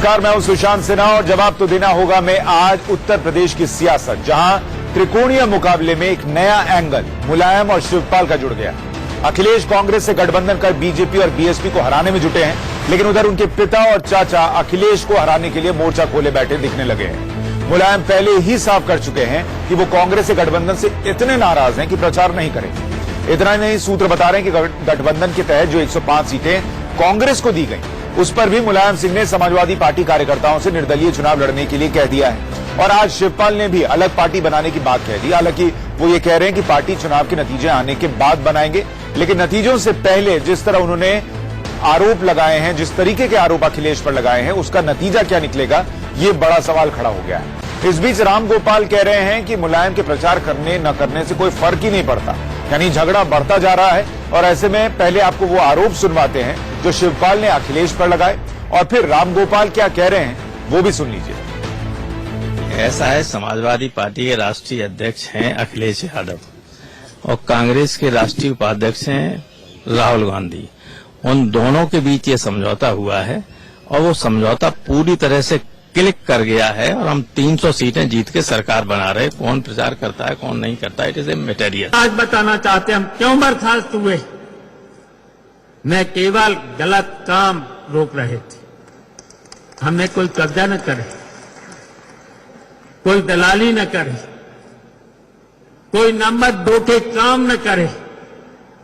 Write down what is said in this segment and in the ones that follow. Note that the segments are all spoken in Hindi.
नमस्कार, मैं हूं सुशांत सिन्हा और जवाब तो देना होगा मैं आज उत्तर प्रदेश की सियासत, जहां त्रिकोणीय मुकाबले में एक नया एंगल मुलायम और शिवपाल का जुड़ गया। अखिलेश कांग्रेस से गठबंधन कर बीजेपी और बीएसपी को हराने में जुटे हैं, लेकिन उधर उनके पिता और चाचा अखिलेश को हराने के लिए मोर्चा खोले बैठे दिखने लगे हैं। मुलायम पहले ही साफ कर चुके हैं कि वो कांग्रेस से गठबंधन से इतने नाराज हैं कि प्रचार नहीं करेंगे। इतना ही नहीं, सूत्र बता रहे हैं कि गठबंधन के तहत जो 105 सीटें कांग्रेस को दी गई, उस पर भी मुलायम सिंह ने समाजवादी पार्टी कार्यकर्ताओं से निर्दलीय चुनाव लड़ने के लिए कह दिया है। और आज शिवपाल ने भी अलग पार्टी बनाने की बात कह दी। हालांकि वो ये कह रहे हैं कि पार्टी चुनाव के नतीजे आने के बाद बनाएंगे, लेकिन नतीजों से पहले जिस तरह उन्होंने आरोप लगाए हैं, जिस तरीके के आरोप अखिलेश पर लगाए हैं, उसका नतीजा क्या निकलेगा, ये बड़ा सवाल खड़ा हो गया है। इस बीच रामगोपाल कह रहे हैं कि मुलायम के प्रचार करने न करने से कोई फर्क ही नहीं पड़ता, यानी झगड़ा बढ़ता जा रहा है। और ऐसे में पहले आपको वो आरोप सुनवाते हैं जो शिवपाल ने अखिलेश पर लगाए, और फिर रामगोपाल क्या कह रहे हैं वो भी सुन लीजिए। ऐसा है, समाजवादी पार्टी के राष्ट्रीय अध्यक्ष हैं अखिलेश यादव और कांग्रेस के राष्ट्रीय उपाध्यक्ष हैं राहुल गांधी। उन दोनों के बीच ये समझौता हुआ है और वो समझौता पूरी तरह से क्लिक कर गया है और हम 300 सीटें जीत के सरकार बना रहे। कौन प्रचार करता है कौन नहीं करता है, इट इज ए मटेरियल। आज बताना चाहते हैं हम क्यों बर्खास्त हुए। मैं केवल गलत काम रोक रहे थे। हमने कोई कब्जा न करे, कोई दलाली न करे, कोई नंबर 2 के काम न करे,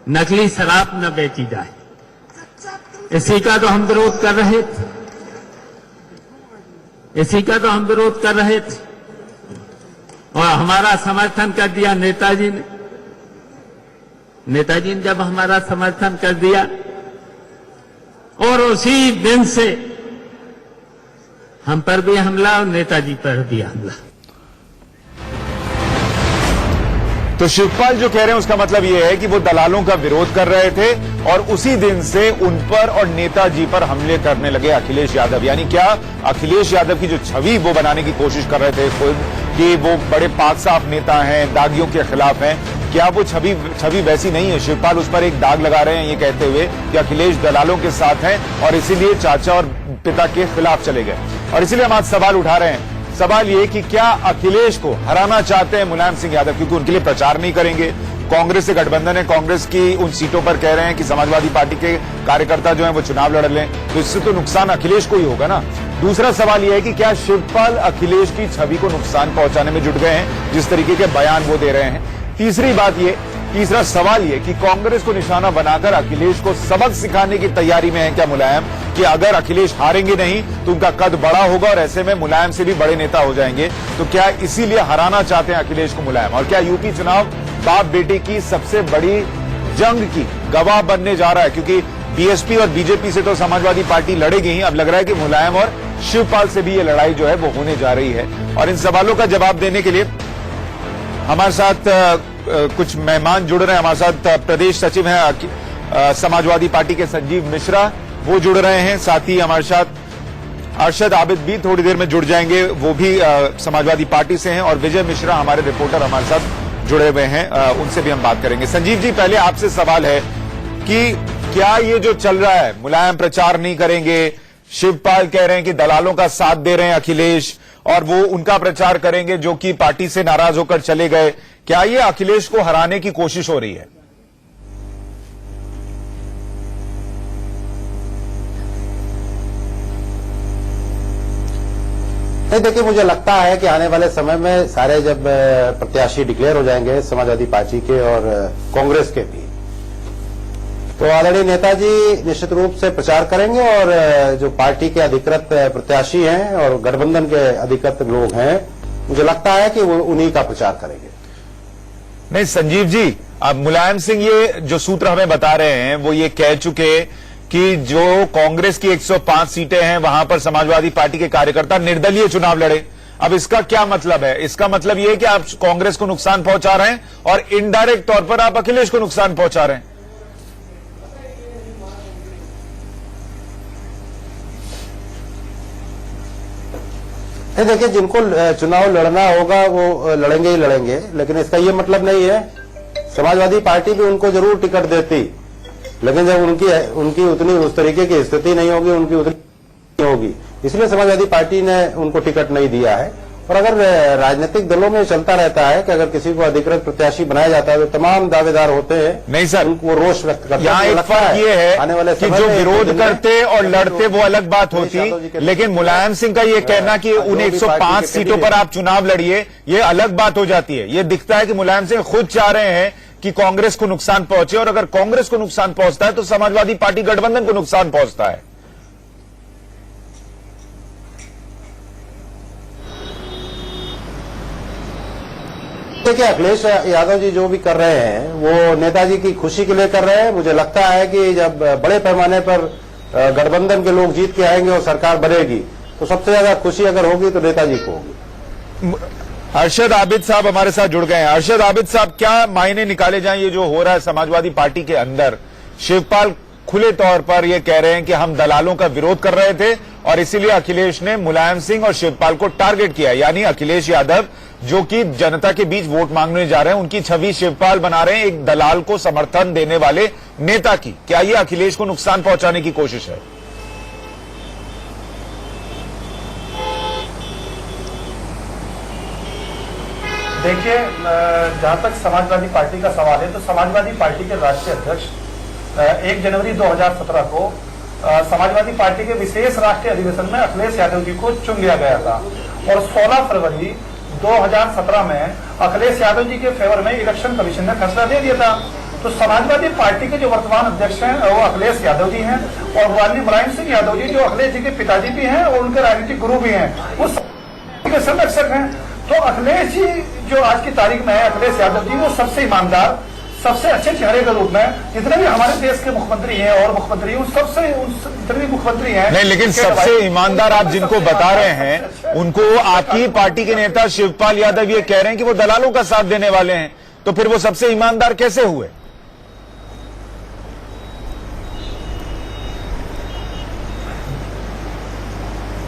नकली शराब न बेची जाए, इसी का तो हम विरोध कर रहे थे। इसी का तो हम विरोध कर रहे थे और हमारा समर्थन कर दिया नेताजी ने। नेताजी ने जब हमारा समर्थन कर दिया और उसी दिन से हम पर भी हमला और नेताजी पर भी हमला। तो शिवपाल जो कह रहे हैं उसका मतलब यह है कि वो दलालों का विरोध कर रहे थे और उसी दिन से उन पर और नेताजी पर हमले करने लगे अखिलेश यादव। यानी क्या अखिलेश यादव की जो छवि वो बनाने की कोशिश कर रहे थे खुद कि वो बड़े पाक साफ नेता हैं, दागियों के खिलाफ हैं, क्या वो छवि वैसी नहीं है। शिवपाल उस पर एक दाग लगा रहे हैं ये कहते हुए कि अखिलेश दलालों के साथ हैं और इसीलिए चाचा और पिता के खिलाफ चले गए। और इसीलिए हम आज सवाल उठा रहे हैं। सवाल ये कि क्या अखिलेश को हराना चाहते हैं मुलायम सिंह यादव, क्योंकि उनके लिए प्रचार नहीं करेंगे। कांग्रेस से गठबंधन है, कांग्रेस की उन सीटों पर कह रहे हैं कि समाजवादी पार्टी के कार्यकर्ता जो हैं वो चुनाव लड़ लें, तो इससे तो नुकसान अखिलेश को ही होगा ना। दूसरा सवाल यह है कि क्या शिवपाल अखिलेश की छवि को नुकसान पहुंचाने में जुट गए हैं जिस तरीके के बयान वो दे रहे हैं। तीसरा सवाल ये कि कांग्रेस को निशाना बनाकर अखिलेश को सबक सिखाने की तैयारी में है क्या मुलायम, कि अगर अखिलेश हारेंगे नहीं तो उनका कद बड़ा होगा और ऐसे में मुलायम से भी बड़े नेता हो जाएंगे। तो क्या इसीलिए हराना चाहते हैं अखिलेश को मुलायम। और क्या यूपी चुनाव बाप बेटे की सबसे बड़ी जंग की गवाह बनने जा रहा है, क्योंकि बीएसपी और बीजेपी से तो समाजवादी पार्टी लड़ेगी ही, अब लग रहा है कि मुलायम और शिवपाल से भी ये लड़ाई जो है वो होने जा रही है। और इन सवालों का जवाब देने के लिए हमारे साथ कुछ मेहमान जुड़ रहे हैं। हमारे साथ प्रदेश सचिव हैं समाजवादी पार्टी के संजीव मिश्रा, वो जुड़ रहे हैं। साथ ही हमारे साथ अरशद आबिद भी थोड़ी देर में जुड़ जाएंगे, वो भी समाजवादी पार्टी से हैं। और विजय मिश्रा हमारे रिपोर्टर हमारे साथ जुड़े हुए हैं, उनसे भी हम बात करेंगे। संजीव जी, पहले आपसे सवाल है कि क्या ये जो चल रहा है, मुलायम प्रचार नहीं करेंगे, शिवपाल कह रहे हैं कि दलालों का साथ दे रहे हैं अखिलेश और वो उनका प्रचार करेंगे जो कि पार्टी से नाराज होकर चले गए, क्या ये अखिलेश को हराने की कोशिश हो रही है? देखिए, मुझे लगता है कि आने वाले समय में सारे जब प्रत्याशी डिक्लेयर हो जाएंगे समाजवादी पार्टी के और कांग्रेस के भी, तो आदरणीय नेताजी निश्चित रूप से प्रचार करेंगे और जो पार्टी के अधिकृत प्रत्याशी हैं और गठबंधन के अधिकृत लोग हैं, मुझे लगता है कि वो उन्हीं का प्रचार करेंगे। नहीं संजीव जी, अब मुलायम सिंह ये जो सूत्र हमें बता रहे हैं वो ये कह चुके कि जो कांग्रेस की 105 सीटें हैं वहां पर समाजवादी पार्टी के कार्यकर्ता निर्दलीय चुनाव लड़े। अब इसका क्या मतलब है? इसका मतलब ये है कि आप कांग्रेस को नुकसान पहुंचा रहे हैं और इनडायरेक्ट तौर पर आप अखिलेश को नुकसान पहुंचा रहे हैं। देखिए, जिनको चुनाव लड़ना होगा वो लड़ेंगे ही लड़ेंगे, लेकिन इसका ये मतलब नहीं है समाजवादी पार्टी भी उनको जरूर टिकट देती, लेकिन जब उनकी उतनी उस तरीके की स्थिति नहीं होगी, उनकी उतनी होगी, इसलिए समाजवादी पार्टी ने उनको टिकट नहीं दिया है। और अगर राजनीतिक दलों में चलता रहता है कि अगर किसी को अधिकृत प्रत्याशी बनाया जाता है तो तमाम दावेदार होते हैं, नहीं सर, उनको रोष व्यक्त करते हैं। यहाँ एक फर्क ये है कि जो विरोध करते और लड़ते वो अलग बात होती, लेकिन मुलायम सिंह का ये कहना कि उन 105 सीटों पर आप चुनाव लड़िए, ये अलग बात हो जाती है। ये दिखता है कि मुलायम सिंह खुद चाह रहे हैं कि कांग्रेस को नुकसान पहुंचे, और अगर कांग्रेस को नुकसान पहुंचता है तो समाजवादी पार्टी गठबंधन को नुकसान पहुंचता है। देखिए, अखिलेश यादव जी जो भी कर रहे हैं वो नेताजी की खुशी के लिए कर रहे हैं। मुझे लगता है कि जब बड़े पैमाने पर गठबंधन के लोग जीत के आएंगे और सरकार बनेगी तो सबसे ज्यादा खुशी अगर होगी तो नेताजी को होगी। अरशद आबिद साहब हमारे साथ जुड़ गए हैं। अरशद आबिद साहब, क्या मायने निकाले जाएं ये जो हो रहा है समाजवादी पार्टी के अंदर? शिवपाल खुले तौर पर ये कह रहे हैं कि हम दलालों का विरोध कर रहे थे और इसीलिए अखिलेश ने मुलायम सिंह और शिवपाल को टारगेट किया, यानी अखिलेश यादव जो कि जनता के बीच वोट मांगने जा रहे हैं उनकी छवि शिवपाल बना रहे हैं एक दलाल को समर्थन देने वाले नेता की। क्या ये अखिलेश को नुकसान पहुंचाने की कोशिश है? देखिए, जहां तक समाजवादी पार्टी का सवाल है तो समाजवादी पार्टी के राष्ट्रीय अध्यक्ष 1 जनवरी 2017 को समाजवादी पार्टी के विशेष राष्ट्रीय अधिवेशन में अखिलेश यादव जी को चुन लिया गया था और 16 फरवरी 2017 में अखिलेश यादव जी के फेवर में इलेक्शन कमीशन ने फैसला दे दिया था। तो समाजवादी पार्टी के जो वर्तमान अध्यक्ष हैं वो अखिलेश यादव जी हैं और माननीय मुलायम सिंह यादव जी जो अखिलेश जी के पिताजी भी हैं और उनके राजनीतिक गुरु भी हैं, वो के संरक्षक हैं। तो अखिलेश जी जो आज की तारीख में है, अखिलेश यादव जी वो सबसे ईमानदार, सबसे अच्छे चेहरे के रूप में जितने भी हमारे देश के मुख्यमंत्री हैं और मुख्यमंत्री उन सबसे जितने भी मुख्यमंत्री हैं, नहीं, लेकिन सबसे ईमानदार आप जिनको बता रहे हैं उनको आपकी पार्टी के नेता शिवपाल यादव ये कह रहे हैं कि वो दलालों का साथ देने वाले हैं, तो फिर वो सबसे ईमानदार कैसे हुए?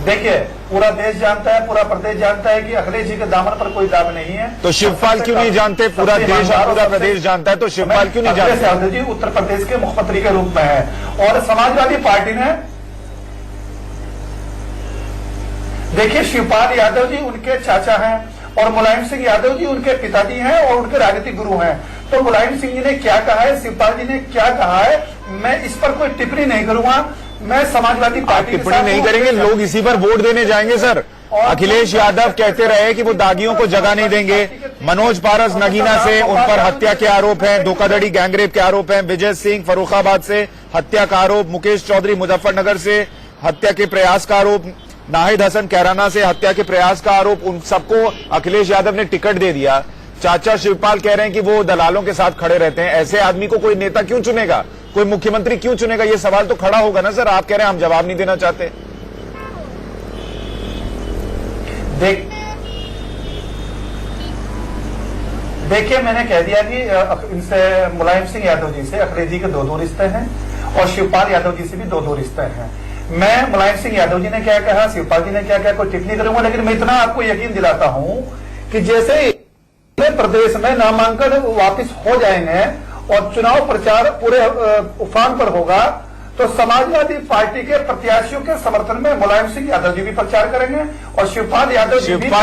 देखिए, पूरा देश जानता है, पूरा प्रदेश जानता है कि अखिलेश जी के दामन पर कोई दाग नहीं है। तो शिवपाल क्यों नहीं जानते? पूरा देश और पूरा प्रदेश जानता है, तो शिवपाल क्यों नहीं जानते? अखिलेश यादव जी उत्तर प्रदेश के मुख्यमंत्री के रूप में है और समाजवादी पार्टी ने, देखिए, शिवपाल यादव जी उनके चाचा हैं और मुलायम सिंह यादव जी उनके पिताजी हैं और उनके राजनीतिक गुरु हैं। तो मुलायम सिंह जी ने क्या कहा है, शिवपाल जी ने क्या कहा है, मैं इस पर कोई टिप्पणी नहीं करूंगा। मैं समाजवादी पार्टी टिप्पणी नहीं करेंगे, लोग इसी पर वोट देने जाएंगे सर। अखिलेश यादव कहते रहे कि वो दागियों को जगह नहीं देंगे। मनोज पारस नगीना से उन पर हत्या के आरोप हैं, धोखाधड़ी गैंगरेप के आरोप हैं। विजय सिंह फर्रुखाबाद से हत्या का आरोप, मुकेश चौधरी मुजफ्फरनगर से हत्या के प्रयास का आरोप, नाहिद हसन कैराना से हत्या के प्रयास का आरोप, उन सबको अखिलेश यादव ने टिकट दे दिया। चाचा शिवपाल कह रहे हैं कि वो दलालों के साथ खड़े रहते हैं। ऐसे आदमी को कोई नेता क्यों चुनेगा, कोई मुख्यमंत्री क्यों चुनेगा? ये सवाल तो खड़ा होगा ना सर। आप कह रहे हैं हम जवाब नहीं देना चाहते। देखिए, मैंने कह दिया कि इनसे मुलायम सिंह यादव जी से अखिलेश जी के दो रिश्ते हैं और शिवपाल यादव जी से भी दो रिश्ते हैं। मैं मुलायम सिंह यादव जी ने क्या कहा, शिवपाल जी ने क्या कहा, कोई टिप्पणी करूंगा, लेकिन मैं इतना आपको यकीन दिलाता हूं कि जैसे प्रदेश में नामांकन वापस हो जाएंगे और चुनाव प्रचार पूरे उफान पर होगा तो समाजवादी पार्टी के प्रत्याशियों के समर्थन में मुलायम सिंह यादव जी भी प्रचार करेंगे और शिवपाल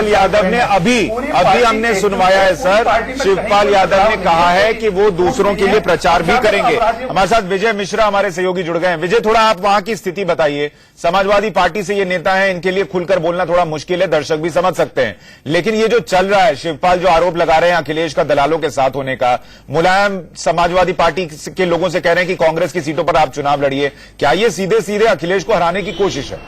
यादव ने अभी हमने सुनवाया है सर। शिवपाल यादव ने कहा है कि वो दूसरों के लिए प्रचार भी करेंगे। हमारे साथ विजय मिश्रा हमारे सहयोगी जुड़ गए हैं। विजय, थोड़ा आप वहां की स्थिति बताइए। समाजवादी पार्टी से ये नेता है, इनके लिए खुलकर बोलना थोड़ा मुश्किल है, दर्शक भी समझ सकते हैं, लेकिन ये जो चल रहा है, शिवपाल जो आरोप लगा रहे हैं अखिलेश का दलालों के साथ होने का, मुलायम समाजवादी पार्टी के लोगों से कह रहे हैं कि कांग्रेस की सीटों पर आप चुनाव लड़िए, क्या ये सीधे सीधे अखिलेश को हराने की कोशिश है?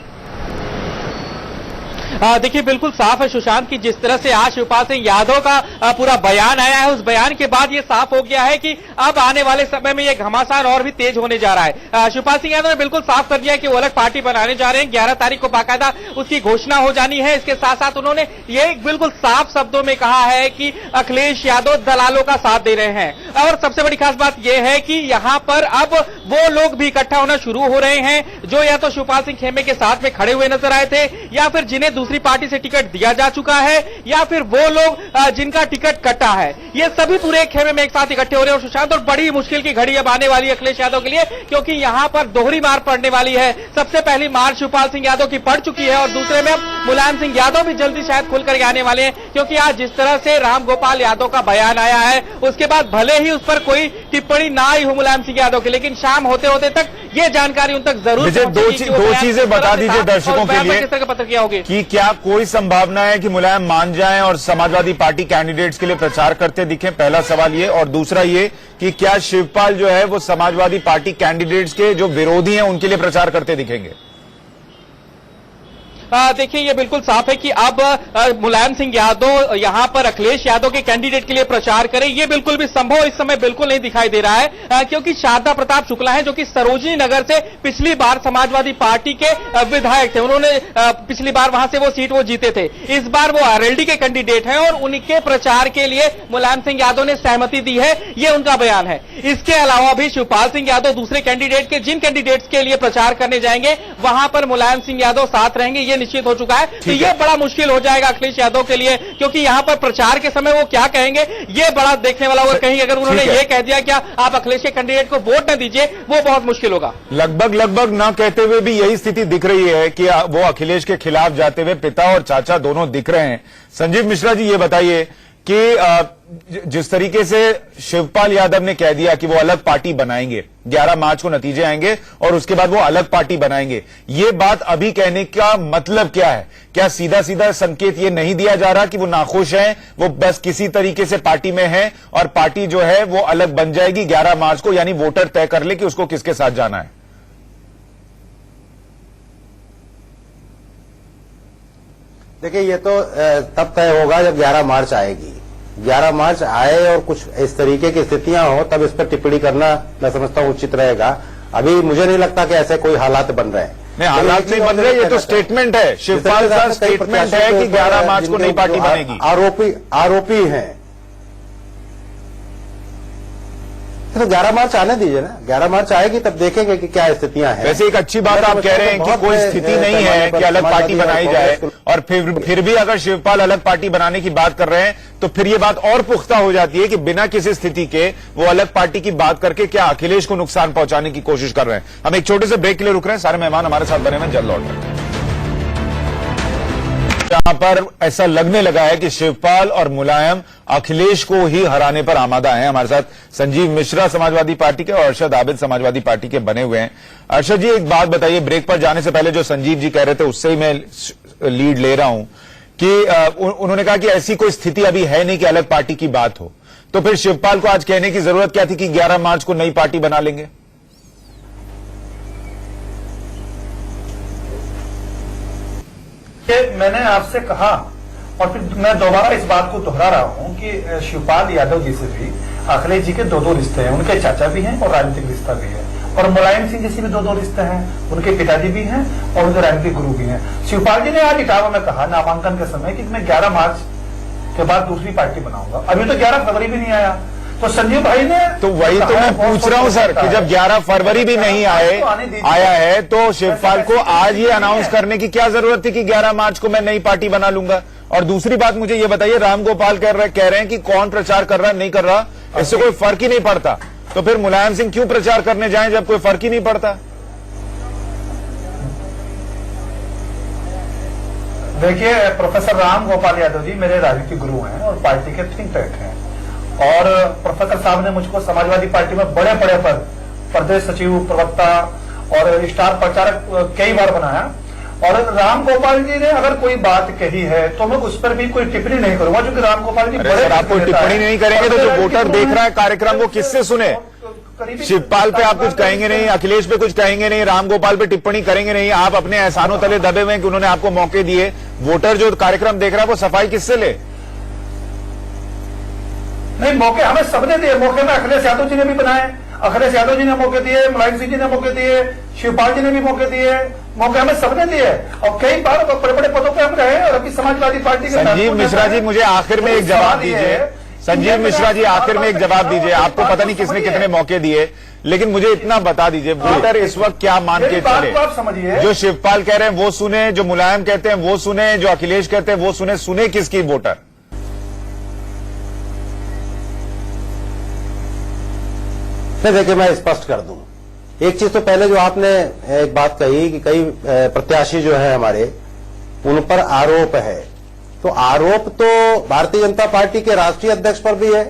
देखिए, बिल्कुल साफ है सुशांत की जिस तरह से आज शिवपाल सिंह यादव का पूरा बयान आया है, उस बयान के बाद ये साफ हो गया है कि अब आने वाले समय में ये घमासान और भी तेज होने जा रहा है। शिवपाल सिंह यादव ने बिल्कुल साफ कर दिया है कि वो अलग पार्टी बनाने जा रहे हैं। 11 तारीख को बाकायदा उसकी घोषणा हो जानी है। इसके साथ साथ उन्होंने ये बिल्कुल साफ शब्दों में कहा है कि अखिलेश यादव दलालों का साथ दे रहे हैं और सबसे बड़ी खास बात यह है कि यहां पर अब वो लोग भी इकट्ठा होना शुरू हो रहे हैं जो या तो शिवपाल सिंह खेमे के साथ में खड़े हुए नजर आए थे, या फिर जिन्हें दूसरी पार्टी से टिकट दिया जा चुका है, या फिर वो लोग जिनका टिकट कटा है। ये सभी पूरे एक खेमे में एक साथ इकट्ठे हो रहे हैं। और सुशांत, और बड़ी मुश्किल की घड़ी अब आने वाली है अखिलेश यादव के लिए, क्योंकि यहां पर दोहरी मार पड़ने वाली है। सबसे पहली मार शिवपाल सिंह यादव की पड़ चुकी है और दूसरे में अब मुलायम सिंह यादव भी जल्दी शायद खुल करके आने वाले हैं, क्योंकि आज जिस तरह से रामगोपाल यादव का बयान आया है उसके बाद भले ही उस पर कोई टिप्पणी ना आई हो मुलायम सिंह यादव की, लेकिन शाम होते होते तक ये जानकारी उन तक जरूर दो चीजें बता दीजिए दर्शकों के लिए किस तरह का प्रतिक्रिया होगी कि क्या कोई संभावना है कि मुलायम मान जाएं और समाजवादी पार्टी कैंडिडेट्स के लिए प्रचार करते दिखें? पहला सवाल ये, और दूसरा ये कि क्या शिवपाल जो है वो समाजवादी पार्टी कैंडिडेट्स के जो विरोधी हैं उनके लिए प्रचार करते दिखेंगे? देखिए, ये बिल्कुल साफ है कि अब मुलायम सिंह यादव यहां पर अखिलेश यादव के कैंडिडेट के लिए प्रचार करें, ये बिल्कुल भी संभव इस समय बिल्कुल नहीं दिखाई दे रहा है, क्योंकि शारदा प्रताप शुक्ला है जो कि सरोजनी नगर से पिछली बार समाजवादी पार्टी के विधायक थे। उन्होंने पिछली बार वहां से वो सीट वो जीते थे। इस बार वो आरएलडी के कैंडिडेट हैं और उनके प्रचार के लिए मुलायम सिंह यादव ने सहमति दी है, ये उनका बयान है। इसके अलावा भी शिवपाल सिंह यादव दूसरे कैंडिडेट के जिन कैंडिडेट्स के लिए प्रचार करने जाएंगे वहां पर मुलायम सिंह यादव साथ रहेंगे, ये निश्चित हो चुका है। तो ये बड़ा मुश्किल हो जाएगा अखिलेश यादव के लिए, क्योंकि यहां पर प्रचार के समय वो क्या कहेंगे ये बड़ा देखने वाला होगा। कहीं अगर उन्होंने ये कह दिया क्या आप अखिलेश के कैंडिडेट को वोट न दीजिए, वो बहुत मुश्किल होगा। लगभग न कहते हुए भी यही स्थिति दिख रही है कि वो अखिलेश के खिलाफ जाते हुए पिता और चाचा दोनों दिख रहे हैं। संजीव मिश्रा जी, ये बताइए कि जिस तरीके से शिवपाल यादव ने कह दिया कि वो अलग पार्टी बनाएंगे, 11 मार्च को नतीजे आएंगे और उसके बाद वो अलग पार्टी बनाएंगे, ये बात अभी कहने का मतलब क्या है? क्या सीधा सीधा संकेत ये नहीं दिया जा रहा कि वो नाखुश हैं, वो बस किसी तरीके से पार्टी में हैं और पार्टी जो है वो अलग बन जाएगी 11 मार्च को, यानी वोटर तय कर ले कि उसको किसके साथ जाना है? देखिए, ये तो तब तय होगा जब 11 मार्च आएगी। 11 मार्च आए और कुछ इस तरीके की स्थितियां हो तब इस पर टिप्पणी करना मैं समझता हूं उचित रहेगा। अभी मुझे नहीं लगता कि ऐसे कोई हालात बन रहे हैं। नहीं, हालात नहीं बन रहे, ये तो स्टेटमेंट है। शिवपाल का स्टेटमेंट है कि 11 मार्च को नई पार्टी बनेगी। आरोपी हैं तो 11 मार्च आने दीजिए ना, 11 मार्च आएगी तब देखेंगे कि क्या स्थितियां हैं। वैसे एक अच्छी बात आप कह रहे हैं कि कोई स्थिति नहीं है कि अलग पार्टी बनाई जाए, और फिर भी अगर शिवपाल अलग पार्टी बनाने की बात कर रहे हैं तो फिर ये बात और पुख्ता हो जाती है कि बिना किसी स्थिति के वो अलग पार्टी की बात करके क्या अखिलेश को नुकसान पहुंचाने की कोशिश कर रहे हैं। हम एक छोटे से ब्रेक के लिए रुक रहे हैं, सारे मेहमान हमारे साथ बने हुए, जल्द लौट रहे हैं। जहां पर ऐसा लगने लगा है कि शिवपाल और मुलायम अखिलेश को ही हराने पर आमादा हैं। हमारे साथ संजीव मिश्रा समाजवादी पार्टी के और अरशद आबिद समाजवादी पार्टी के बने हुए हैं। अरशद जी, एक बात बताइए, ब्रेक पर जाने से पहले जो संजीव जी कह रहे थे उससे ही मैं लीड ले रहा हूं कि उन्होंने कहा कि ऐसी कोई स्थिति अभी है नहीं कि अलग पार्टी की बात हो, तो फिर शिवपाल को आज कहने की जरूरत क्या थी कि 11 मार्च को नई पार्टी बना लेंगे? मैंने आपसे कहा और फिर मैं दोबारा इस बात को दोहरा रहा हूं कि शिवपाल यादव जी से भी अखिलेश जी के दो रिश्ते हैं। उनके चाचा भी हैं और राजनीतिक रिश्ता भी है, और मुलायम सिंह जी से भी दो रिश्ते हैं। उनके पिताजी भी हैं और उनके राजनीतिक गुरु भी हैं। शिवपाल जी ने आज इटावा में कहा नामांकन के समय कि मैं 11 मार्च के बाद दूसरी पार्टी बनाऊंगा। अभी तो 11 फरवरी भी नहीं आया, तो संजीव भाई ने तो वही तो मैं पूछ रहा हूं सर कि जब 11 फरवरी भी नहीं आया है तो शिवपाल को आज ये अनाउंस करने की क्या जरूरत थी कि 11 मार्च को मैं नई पार्टी बना लूंगा? और दूसरी बात मुझे ये बताइए, रामगोपाल कह रहे हैं कि कौन प्रचार कर रहा है नहीं कर रहा, इससे कोई फर्क ही नहीं पड़ता, तो फिर मुलायम सिंह क्यों प्रचार करने जाएं जब कोई फर्क ही नहीं पड़ता? देखिए, प्रोफेसर रामगोपाल यादव जी मेरे राजनीतिक गुरु हैं और पार्टी के थिंक टैंक हैं, और प्रोफेसर साहब ने मुझको समाजवादी पार्टी में बड़े बड़े पद, प्रदेश सचिव, प्रवक्ता और स्टार प्रचारक कई बार बनाया। और रामगोपाल जी ने अगर कोई बात कही है तो मैं उस पर भी कोई टिप्पणी नहीं करूंगा, क्योंकि रामगोपाल जी बड़े आप कोई टिप्पणी नहीं करेंगे तो जो वोटर देख रहा है कार्यक्रम वो किससे सुने? शिवपाल पे आप कुछ कहेंगे नहीं, अखिलेश पे कुछ कहेंगे नहीं, रामगोपाल पे टिप्पणी करेंगे नहीं, आप अपने एहसानों तले दबे हुए हैं कि उन्होंने आपको मौके दिए। वोटर जो कार्यक्रम देख रहा है वो सफाई किससे ले? नहीं, मौके हमें सबने दिए। मौके में अखिलेश यादव जी ने भी बनाए, अखिलेश यादव जी ने मौके दिए, मुलायम सिंह जी ने मौके दिए, शिवपाल जी ने भी मौके दिए, मौके हमें सबने दिए और कई बार बड़े बड़े पदों पे हम रहे और अभी समाजवादी पार्टी के। संजीव मिश्रा जी, मुझे आखिर में एक जवाब दीजिए। संजीव मिश्रा जी, आखिर में एक जवाब दीजिए। आपको पता नहीं किसने कितने मौके दिए, लेकिन मुझे इतना बता दीजिए, वोटर इस वक्त क्या मान के मेरी बात चले? को आप समझिए। जो शिवपाल कह रहे हैं वो सुने, जो मुलायम कहते हैं वो सुने, जो अखिलेश कहते हैं वो सुने किसकी वोटर? नहीं, देखिए मैं स्पष्ट कर दूं। एक चीज तो पहले जो आपने एक बात कही कि कई प्रत्याशी जो है हमारे, उन पर आरोप है, तो आरोप तो भारतीय जनता पार्टी के राष्ट्रीय अध्यक्ष पर भी है,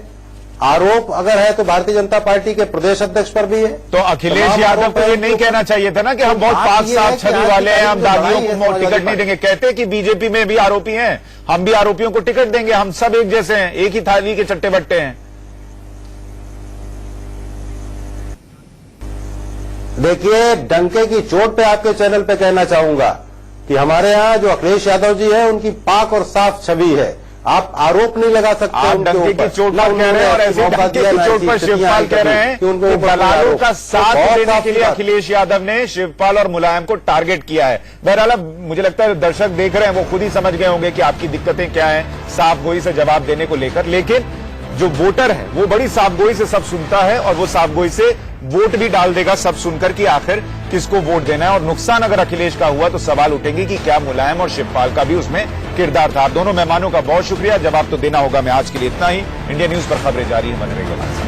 आरोप अगर है तो भारतीय जनता पार्टी के प्रदेश अध्यक्ष पर भी है। तो अखिलेश तमाम यादव आरोप को ये है नहीं उनके कहना चाहिए था ना कि हम बहुत बात पाक ये है साफ कि छवि आज वाले हैं, हम की दादियों लड़ाई है को समाजवादी टिकट नहीं देंगे। कहते कि बीजेपी में भी आरोपी हैं, हम भी आरोपियों को टिकट देंगे, हम सब एक जैसे हैं, एक ही थाली के चट्टे बट्टे हैं। देखिए, डंके की चोट पे आपके चैनल पे कहना चाहूंगा कि हमारे यहाँ जो अखिलेश यादव जी है उनकी पाक और साफ छवि है। आप आरोप नहीं लगा सकते आप उनके डंके ऊपर। की चोट ना पर कह रहे हैं और ऐसे मौका डंके दिया, की ना चोट ऐसी पर स्थितियां शिवपाल आई कह रहे कभी हैं कि उनके कि ऊपर कोई दलालों आरोप। का तो साथ बहुत देने साफ के लिए बात। अखिलेश यादव ने शिवपाल और मुलायम को टारगेट किया है। बहरहाल अब मुझे लगता है दर्शक देख रहे हैं, वो खुद ही समझ गए होंगे कि आपकी दिक्कतें क्या हैं, साफ गोई से जवाब देने को लेकर। लेकिन जो वोटर है वो बड़ी साफगोई से सब सुनता है और वो साफगोई से वोट भी डाल देगा सब सुनकर कि आखिर किसको वोट देना है। और नुकसान अगर अखिलेश का हुआ तो सवाल उठेंगे कि क्या मुलायम और शिवपाल का भी उसमें किरदार था। आप दोनों मेहमानों का बहुत शुक्रिया, जवाब तो देना होगा। मैं आज के लिए इतना ही। इंडिया न्यूज पर खबरें जारी है, बने रहिए हमारे साथ।